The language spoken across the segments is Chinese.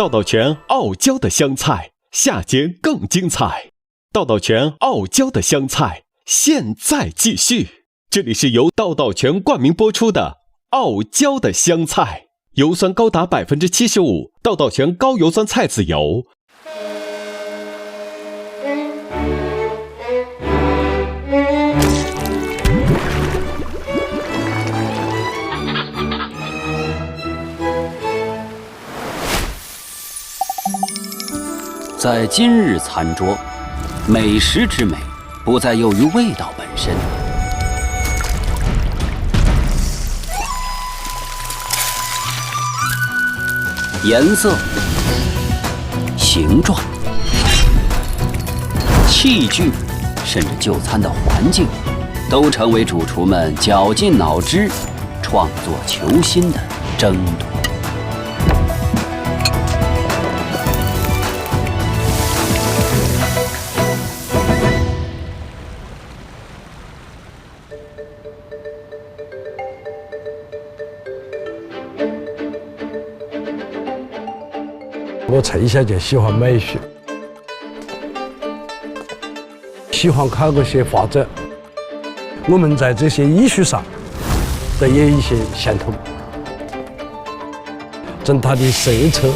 道道泉傲娇的香菜，下节更精彩。道道泉傲娇的香菜，现在继续。这里是由道道泉冠名播出的傲娇的香菜，油酸高达 75%， 道道泉高油酸菜籽油。在今日餐桌，美食之美不再囿于味道本身，颜色、形状、器具，甚至就餐的环境，都成为主厨们绞尽脑汁、创作求新的争夺。我从小就喜欢美学，喜欢考个些发展。我们在这些艺术上都有一些相同，从它的色彩、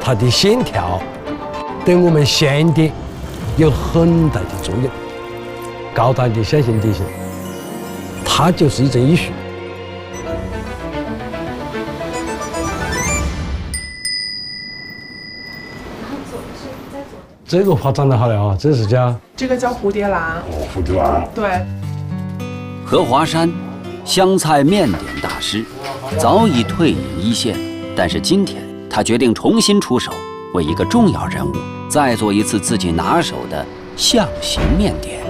它的线条，对我们想点有很大的作用。高档的小型点心，它就是一种艺术。这个花长得好了啊，这是这个叫蝴蝶兰。哦，蝴蝶兰。对。何华山，湘菜面点大师，早已退隐一线，但是今天他决定重新出手，为一个重要人物再做一次自己拿手的象形面点。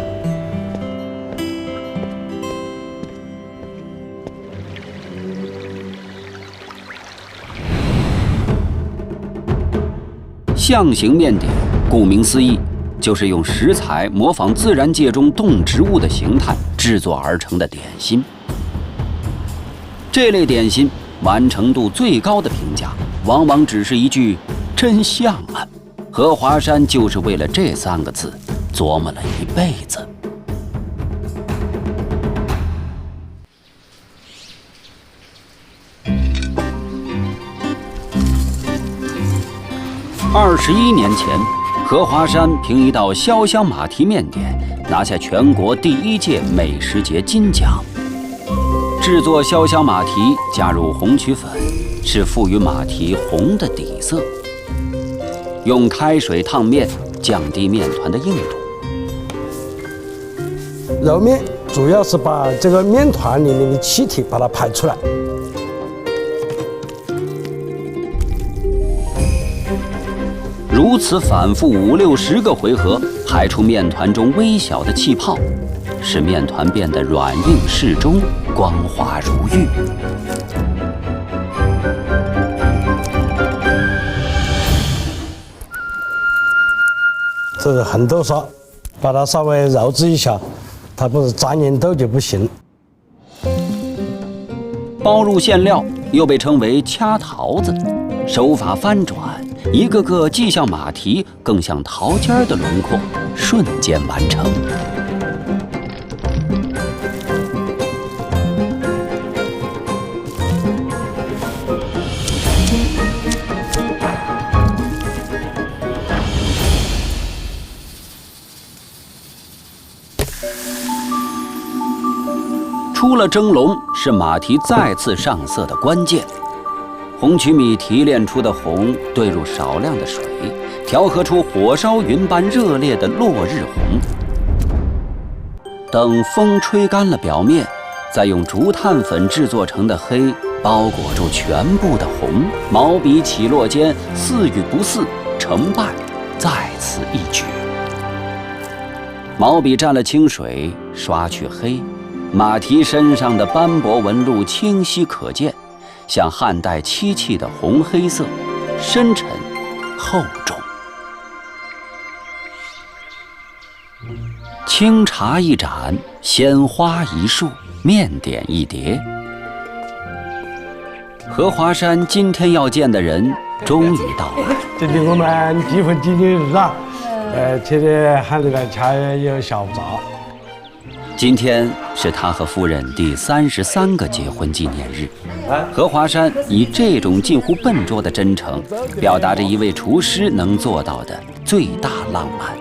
象形面点，顾名思义，就是用食材模仿自然界中动植物的形态制作而成的点心。这类点心完成度最高的评价，往往只是一句“真像啊”。何华山就是为了这3个字琢磨了一辈子。21年前，何华山凭一道潇湘马蹄面点拿下全国第1届美食节金奖。制作潇湘马蹄加入红曲粉，是赋予马蹄红的底色。用开水烫面，降低面团的硬度。揉面主要是把这个面团里面的气体把它排出来。如此反复5、60个回合，排出面团中微小的气泡，使面团变得软硬适中，光滑如玉。这是红豆沙，把它稍微揉制一下，它不是粘黏豆就不行。包入馅料，又被称为掐桃子，手法翻转，一个个既像马蹄，更像桃尖的轮廓，瞬间完成。出了蒸笼，是马蹄再次上色的关键。红曲米提炼出的红，兑入少量的水，调和出火烧云般热烈的落日红。等风吹干了表面，再用竹炭粉制作成的黑包裹住全部的红。毛笔起落间，似与不似，成败在此一举。毛笔蘸了清水，刷去黑。马蹄身上的斑驳纹路清晰可见，像汉代漆器的红黑色，深沉厚重。清茶一盏，鲜花一束，面点一碟。何华山今天要见的人，终于到了。今天我们结婚纪念日啊，今天喊你来恰有下午茶。今天是他和夫人第33个结婚纪念日。何华山以这种近乎笨拙的真诚，表达着一位厨师能做到的最大浪漫。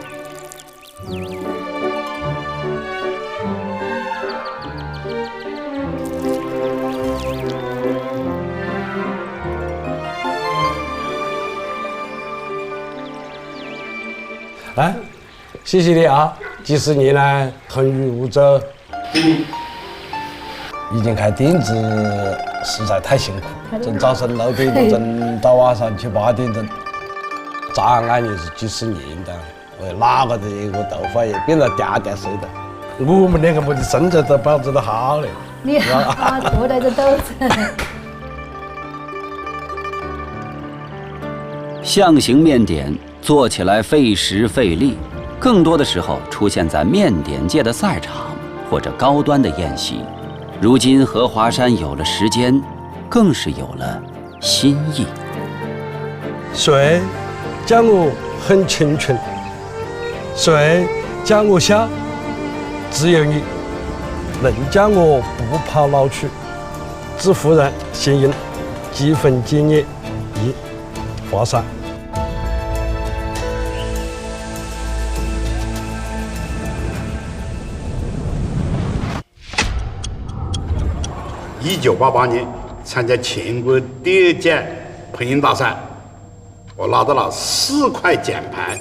哎，谢谢你啊！几十年来同于梧州，已经开店子实在太辛苦，从早晨6点多钟到晚上7、8点钟，眨眼也是几十年的。为哪个的一个头发也变得嗲嗲碎的，我们两个没的身材都保持得好嘞。你啊，坐在这兜子。象形面点做起来费时费力，更多的时候出现在面点界的赛场或者高端的宴席。如今何华山有了时间，更是有了心意。谁讲我很清纯？谁讲我笑？只有你能叫我不怕老去。致夫人幸运，结婚纪念1，华山。1988年参加全国第2届烹饪大赛，我拿到了4块奖牌。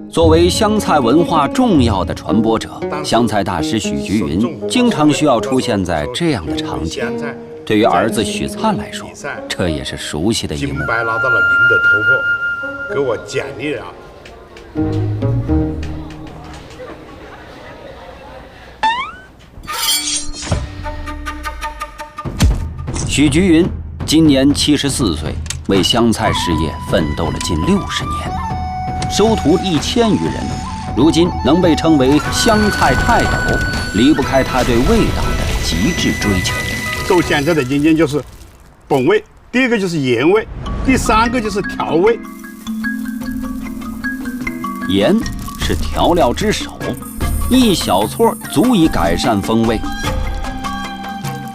作为湘菜文化重要的传播者，湘菜大师许菊云经常需要出现在这样的场景。对于儿子许灿来说，这也是熟悉的一幕。金牌拿到了您的突破，给我奖励了。许菊云今年74岁，为湘菜事业奋斗了近60年，收徒1000余人。如今能被称为湘菜泰斗，离不开他对味道的极致追求。做湘菜的关键就是本味，第2个就是盐味，第3个就是调味。盐是调料之首，一小撮足以改善风味。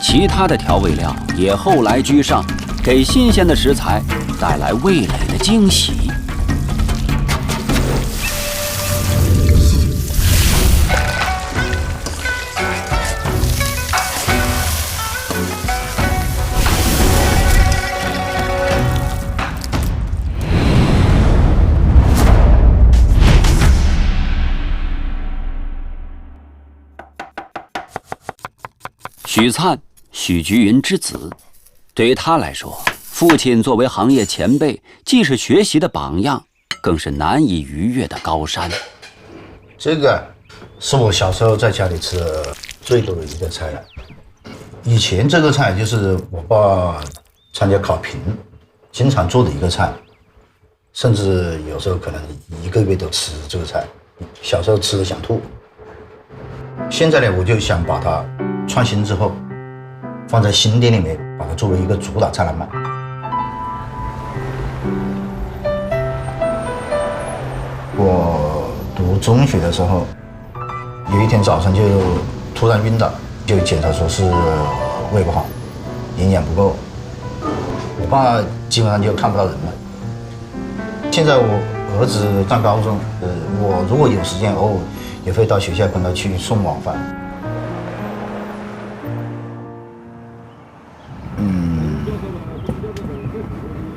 其他的调味料也后来居上，给新鲜的食材带来味蕾的惊喜。许灿，许菊云之子，对于他来说，父亲作为行业前辈，既是学习的榜样，更是难以逾越的高山。这个是我小时候在家里吃的最多的一个菜了。以前这个菜就是我爸参加考评经常做的一个菜，甚至有时候可能1个月都吃这个菜，小时候吃的想吐。现在呢，我就想把它创新之后，放在新店里面，把它作为一个主打菜来卖。我读中学的时候，有一天早上就突然晕倒，就检查说是胃不好，营养不够，我爸基本上就看不到人了。现在我儿子上高中，我如果有时间，偶尔也会到学校跟他去送晚饭。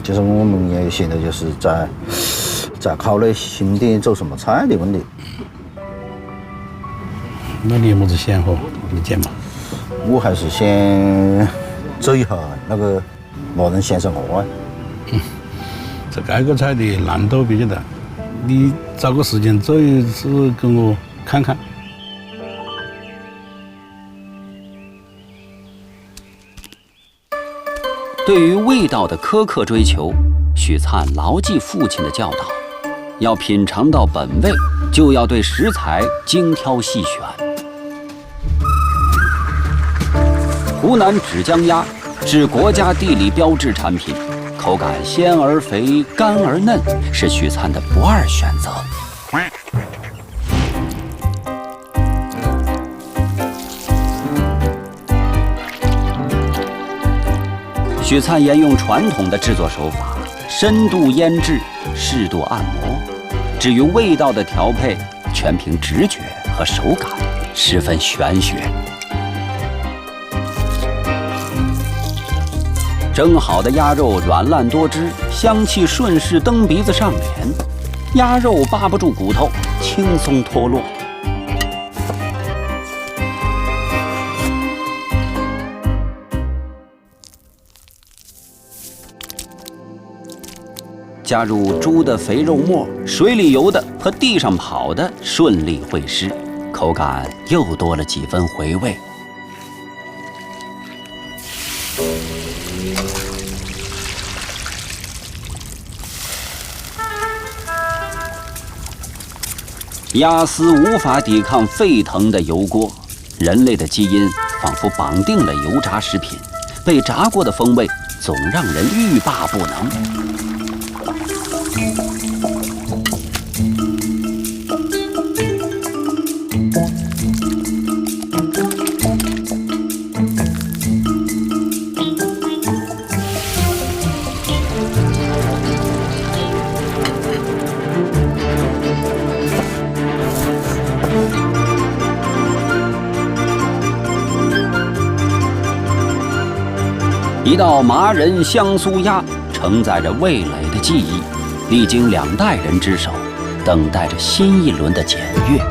就是我们也现在就是在考虑新店做什么菜的问题。那你有么子想法？你讲嘛？我还是先做一下那个华人先生鹅。这个菜的难度比较大，你找个时间做一次给我看看。对于味道的苛刻追求，许灿牢记父亲的教导，要品尝到本味，就要对食材精挑细选。湖南芷江鸭是国家地理标志产品，口感鲜而肥、干而嫩，是许灿的不二选择。许灿沿用传统的制作手法，深度腌制，适度按摩。至于味道的调配，全凭直觉和手感，十分玄学。蒸好的鸭肉软烂多汁，香气顺势蹬鼻子上脸，鸭肉扒不住骨头，轻松脱落。加入猪的肥肉末，水里游的和地上跑的顺利会师，口感又多了几分回味。鸭丝无法抵抗沸腾的油锅，人类的基因仿佛绑定了油炸食品，被炸过的风味总让人欲罢不能。一道麻仁香酥鸭承载着味蕾的记忆，历经2代人之手，等待着新一轮的检阅。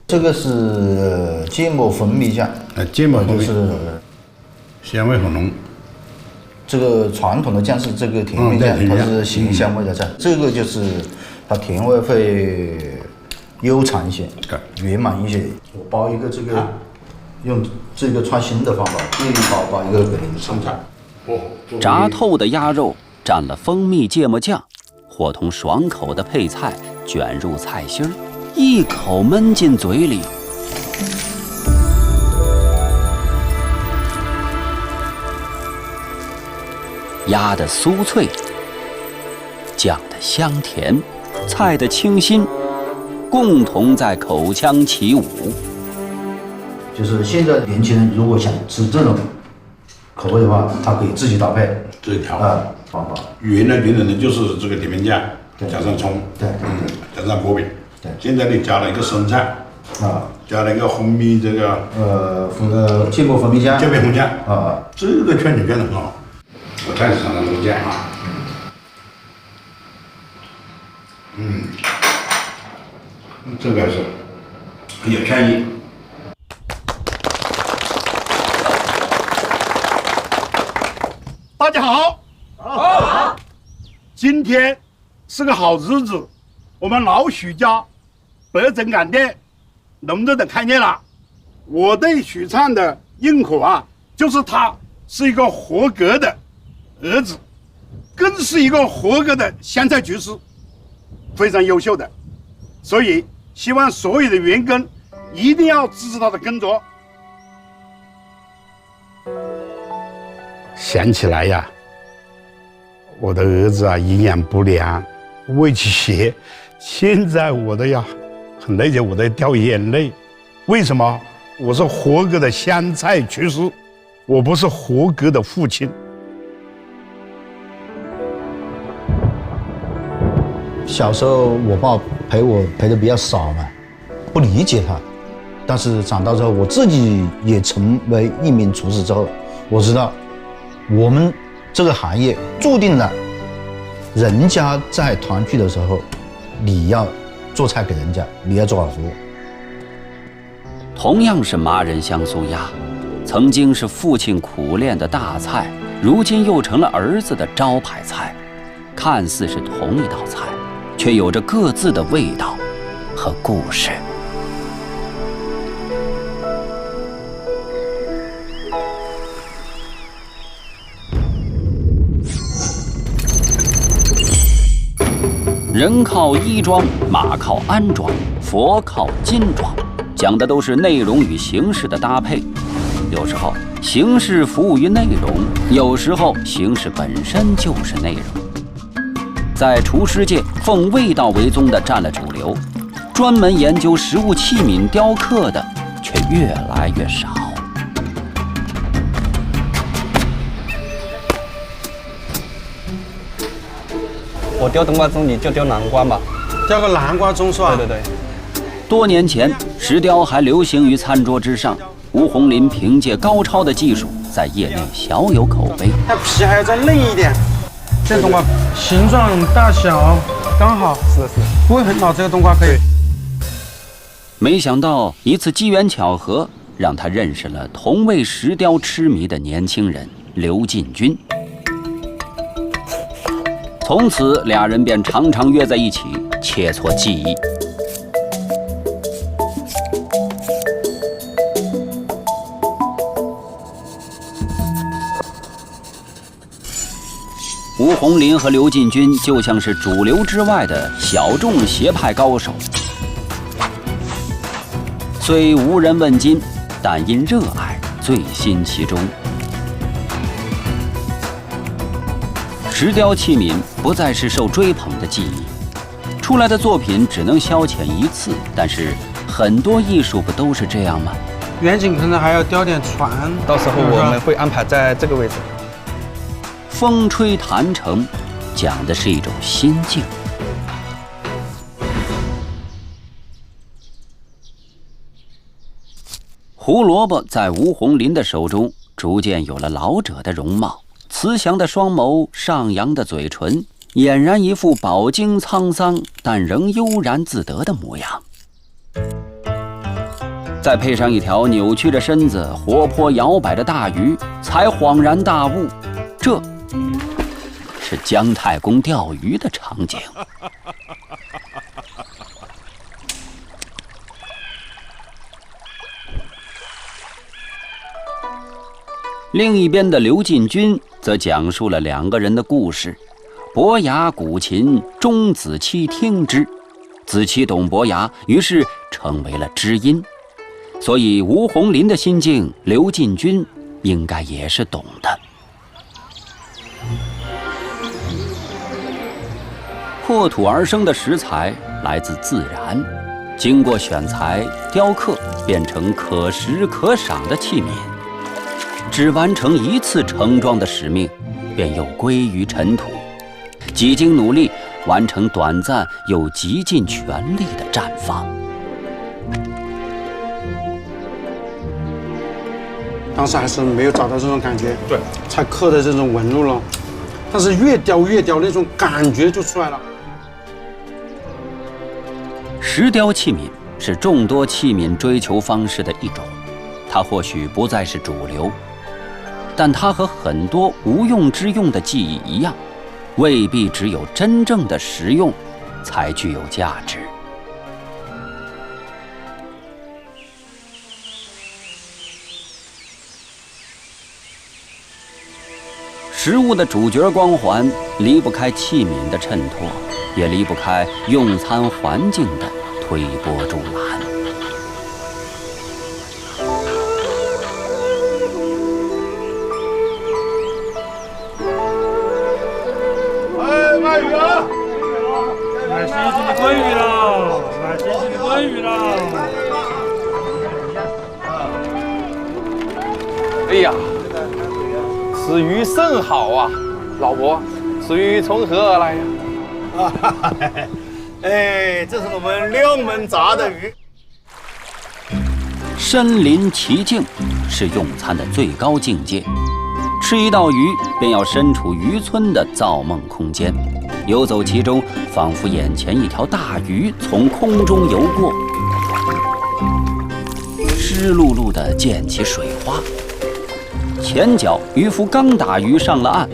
这个是芥末蜂蜜酱，芥末就是鲜味很浓。这个传统的酱是这个甜味酱，它是咸香味的酱，这个就是它甜味会悠长一些，圆满一些。我包一个这个。用这个创新的方法，一包一个给您上菜。炸透的鸭肉蘸了蜂蜜芥末酱，伙同爽口的配菜卷入菜心儿，一口闷进嘴里。鸭的酥脆，酱的香甜，菜的清新，共同在口腔起舞。就是现在年轻人如果想吃这种口味的话，他可以自己搭配，自己调方法。原来原来的就是这个甜面酱，加上葱，加上薄饼。现在你加了一个生菜，加了一个蜂蜜这个芥末蜂蜜酱，芥末蜂蜜酱这个圈子变得很好。我开始尝尝这个酱这个是很有创意。大家好，好，今天是个好日子，我们老许家白珍港店龙肉的开业了。我对许灿的认可就是他是一个合格的儿子，更是一个合格的湘菜厨师，非常优秀的。所以希望所有的员工一定要支持他的工作。想起来呀，我的儿子营养不良，胃气虚，现在我都要很内疚，我在掉眼泪。为什么？我是合格的湘菜厨师，我不是合格的父亲。小时候我爸陪的比较少嘛，不理解他。但是长大之后，我自己也成为一名厨师之后，我知道我们这个行业注定了，人家在团聚的时候，你要做菜给人家，你要做好服务。同样是麻仁香酥鸭，曾经是父亲苦练的大菜，如今又成了儿子的招牌菜。看似是同一道菜，却有着各自的味道和故事。人靠衣装，马靠鞍装，佛靠金装。讲的都是内容与形式的搭配，有时候形式服务于内容，有时候形式本身就是内容。在厨师界，奉味道为宗的占了主流，专门研究食物器皿雕刻的却越来越少。我雕冬瓜盅，你就雕南瓜吧。雕个南瓜盅是吧？对对对。多年前，石雕还流行于餐桌之上，吴红林凭借高超的技术，在业内小有口碑。它皮还要再嫩一点。这冬瓜形状大小刚好，是的，是的，不会很老。这个冬瓜可以。没想到一次机缘巧合，让他认识了同为石雕痴迷的年轻人刘进军。从此，俩人便常常约在一起切磋技艺。吴红林和刘进军就像是主流之外的小众邪派高手，虽无人问津，但因热爱醉心其中。石雕器皿不再是受追捧的技艺，出来的作品只能消遣一次。但是很多艺术不都是这样吗？远景可能还要雕点船，到时候我们会安排在这个位置。风吹坛城，讲的是一种心境。胡萝卜在吴红林的手中逐渐有了老者的容貌，慈祥的双眸，上扬的嘴唇，俨然一副饱经沧桑但仍悠然自得的模样。再配上一条扭曲着身子、活泼摇摆的大鱼，才恍然大悟，这是姜太公钓鱼的场景。另一边的刘进军则讲述了两个人的故事。伯牙鼓琴，钟子期听之，子期懂伯牙，于是成为了知音。所以吴红林的心境，刘进军应该也是懂的。破土而生的石材来自自然，经过选材、雕刻，变成可食可赏的器皿。只完成一次盛装的使命，便又归于尘土。几经努力，完成短暂又极尽全力的绽放。当时还是没有找到这种感觉，对，才刻的这种纹路了。但是越雕那种感觉就出来了。石雕器皿是众多器皿追求方式的一种，它或许不再是主流，但它和很多无用之用的技艺一样，未必只有真正的实用才具有价值。食物的主角光环离不开器皿的衬托，也离不开用餐环境的推波助澜。哎，卖鱼了！买新鲜的鲑鱼了！买新鲜的鲑鱼了！哎呀，此鱼甚好啊！老伯，此鱼从何而来呀？哎，这是我们六门炸的鱼。身临其境是用餐的最高境界。吃一道鱼，便要身处渔村的造梦空间，游走其中，仿佛眼前一条大鱼从空中游过，湿漉漉地溅起水花。前脚渔夫刚打鱼上了岸，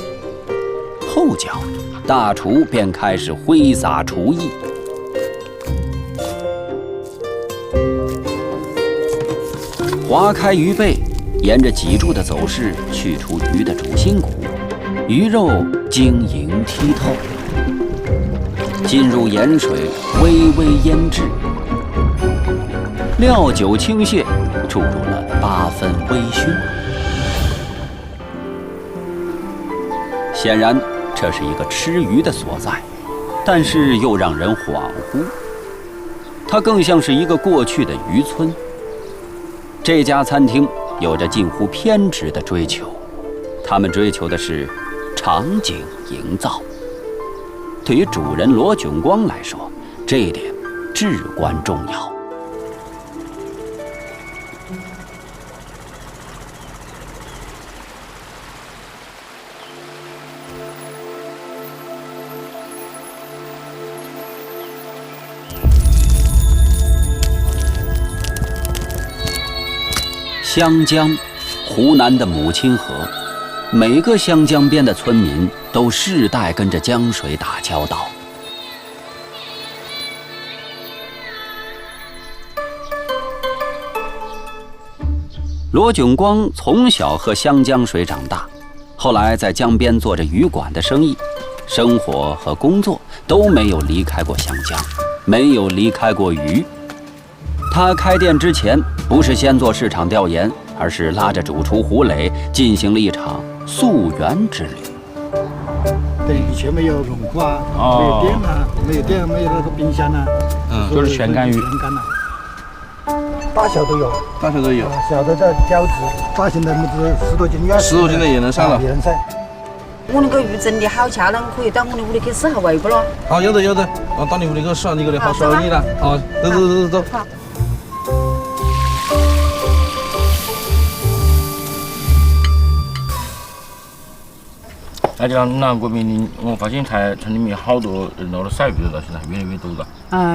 后脚大厨便开始挥洒厨艺。划开鱼背，沿着脊柱的走势去除鱼的主心骨，鱼肉晶莹剔透，进入盐水微微腌制。料酒倾泻，注入了8分微醺。显然，这是一个吃鱼的所在，但是又让人恍惚。它更像是一个过去的渔村。这家餐厅有着近乎偏执的追求，他们追求的是场景营造。对于主人罗炯光来说，这一点至关重要。湘江，湖南的母亲河，每个湘江边的村民都世代跟着江水打交道。罗炯光从小喝湘江水长大，后来在江边做着渔馆的生意，生活和工作都没有离开过湘江，没有离开过鱼。他开店之前，不是先做市场调研，而是拉着主厨胡磊进行了一场溯源之旅。对，以前没有冷库啊，没有电啊，没有电，没有那个冰箱啊，就是全干鱼。全干了，大小都有，大小都有。小的在胶质，大型的么子10多斤、10多斤的也能上了，也能晒。我那个鱼整的好巧了，可以到我的屋里去试下味不咯？好，有的有的，到你屋里去试下你个的好手艺了。好，走。那就南国民，我发现城里面好多人拿来晒鱼的了，现在越来越多了。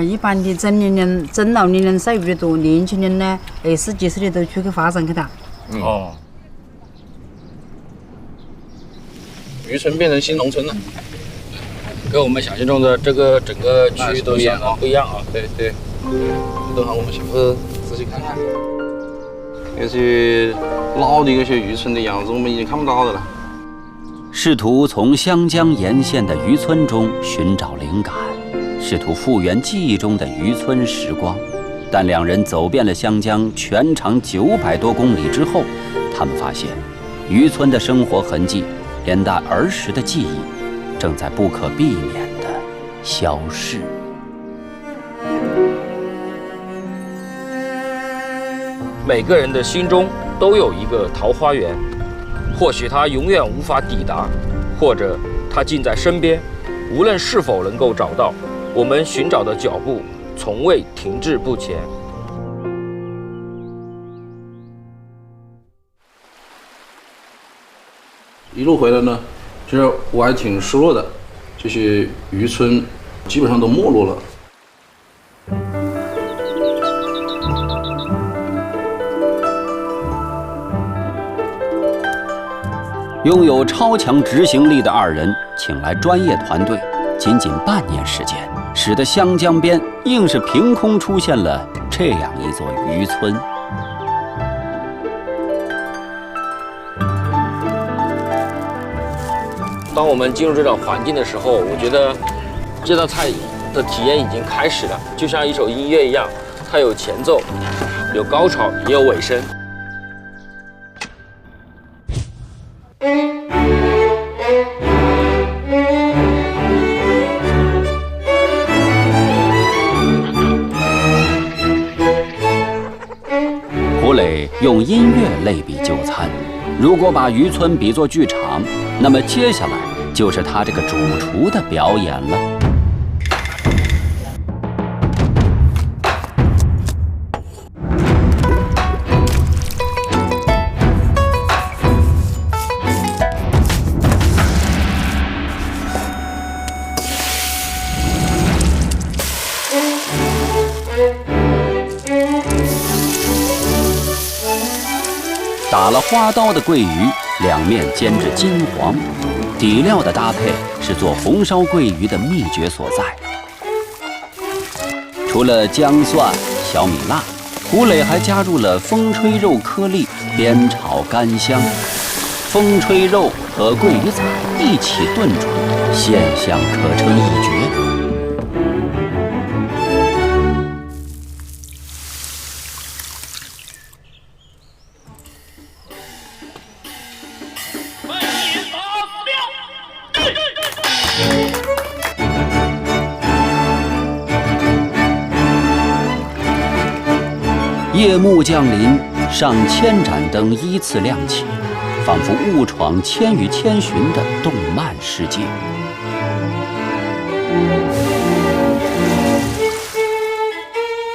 一般的中老年人晒鱼的多，年轻人呢，20几岁的都出去发展去了。哦。渔村变成新农村了，跟我们想象中的这个整个区域都相当不一样啊。对，等下我们去仔细看看。那些老的那些渔村的样子，我们已经看不到的了。试图从湘江沿线的渔村中寻找灵感，试图复原记忆中的渔村时光，但两人走遍了湘江全长900多公里之后，他们发现，渔村的生活痕迹，连带儿时的记忆，正在不可避免地消逝。每个人的心中都有一个桃花源。或许它永远无法抵达，或者它近在身边，无论是否能够找到，我们寻找的脚步从未停滞不前。一路回来呢，其实我还挺失落的，这些渔村基本上都没落了。拥有超强执行力的二人请来专业团队，仅仅半年时间，使得湘江边硬是凭空出现了这样一座渔村。当我们进入这种环境的时候，我觉得这道菜的体验已经开始了，就像一首音乐一样，它有前奏，有高潮，也有尾声。胡磊用音乐类比就餐，如果把渔村比作剧场，那么接下来就是他这个主厨的表演了。打了花刀的桂鱼，两面煎至金黄，底料的搭配是做红烧桂鱼的秘诀所在。除了姜蒜、小米辣，胡磊还加入了风吹肉颗粒，煸炒干香。风吹肉和桂鱼仔一起炖煮，鲜香可称一绝。 ”。 。 。 。 。 。。 。。。。。。。。。。。。。。。。。。。。。。。。。。。。。。。。。。。。。。。。。。。。。。。。。。。。。。。。。。。。。。。。。。。。。。。。。。。。。。。。。。。。。。。。。。。。。。。。。。。。。。。。。。。。。。。。。。。。。。。。夜幕降临，上千盏灯依次亮起，仿佛误闯千与千寻的动漫世界。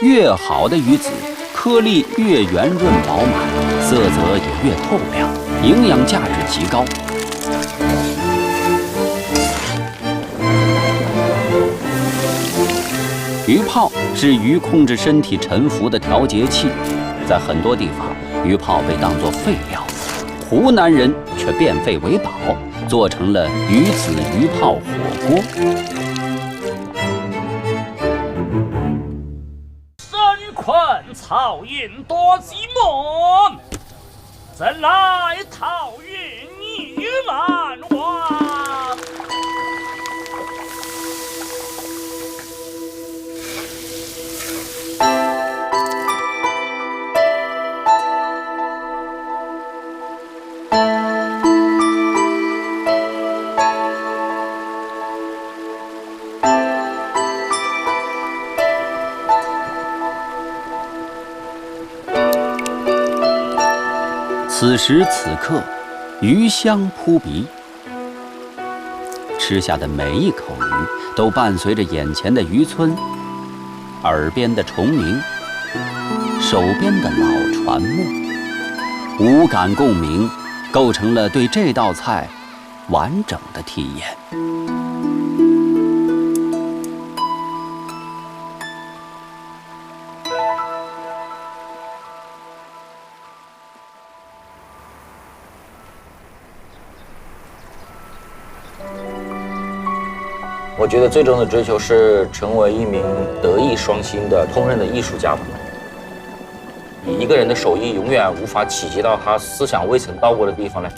越好的鱼子，颗粒越圆润饱满，色泽也越透亮，营养价值极高。鱼泡是鱼控制身体沉浮的调节器，在很多地方，鱼泡被当作废料，湖南人却变废为宝，做成了鱼子鱼泡火锅。身困曹营多寂寞，怎来陶云一难忘。此时此刻，鱼香扑鼻，吃下的每一口鱼都伴随着眼前的渔村、耳边的虫鸣、手边的老船木，五感共鸣，构成了对这道菜完整的体验。我觉得最终的追求是成为一名德艺双馨的烹饪的艺术家吧。一个人的手艺永远无法企及到他思想未曾到过的地方呢。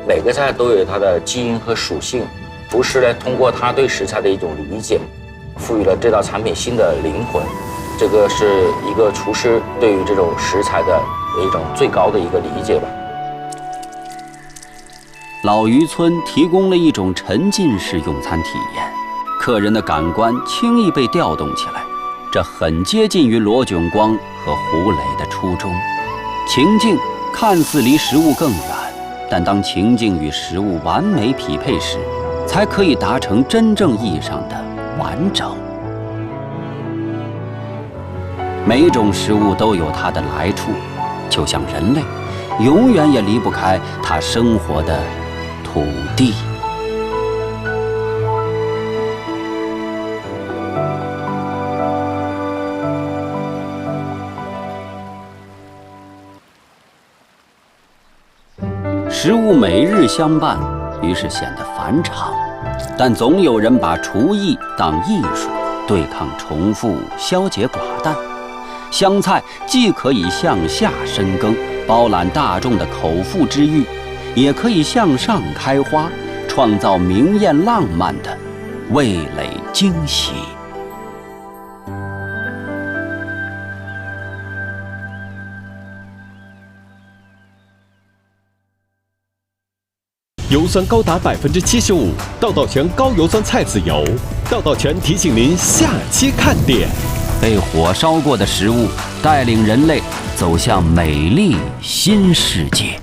每个菜都有它的基因和属性，厨师呢通过他对食材的一种理解，赋予了这道产品新的灵魂。这个是一个厨师对于这种食材的一种最高的一个理解吧。老渔村提供了一种沉浸式用餐体验，客人的感官轻易被调动起来，这很接近于罗炯光和胡磊的初衷。情境看似离食物更远，但当情境与食物完美匹配时，才可以达成真正意义上的完整。每一种食物都有它的来处，就像人类，永远也离不开它生活的土地。食物每日相伴，于是显得繁长，但总有人把厨艺当艺术，对抗重复，消解寡淡。湘菜既可以向下深耕，包揽大众的口腹之欲，也可以向上开花，创造明艳浪漫的味蕾惊喜。油酸高达75%，道道全高油酸菜籽油。道道全提醒您下期看点：被火烧过的食物，带领人类走向美丽新世界。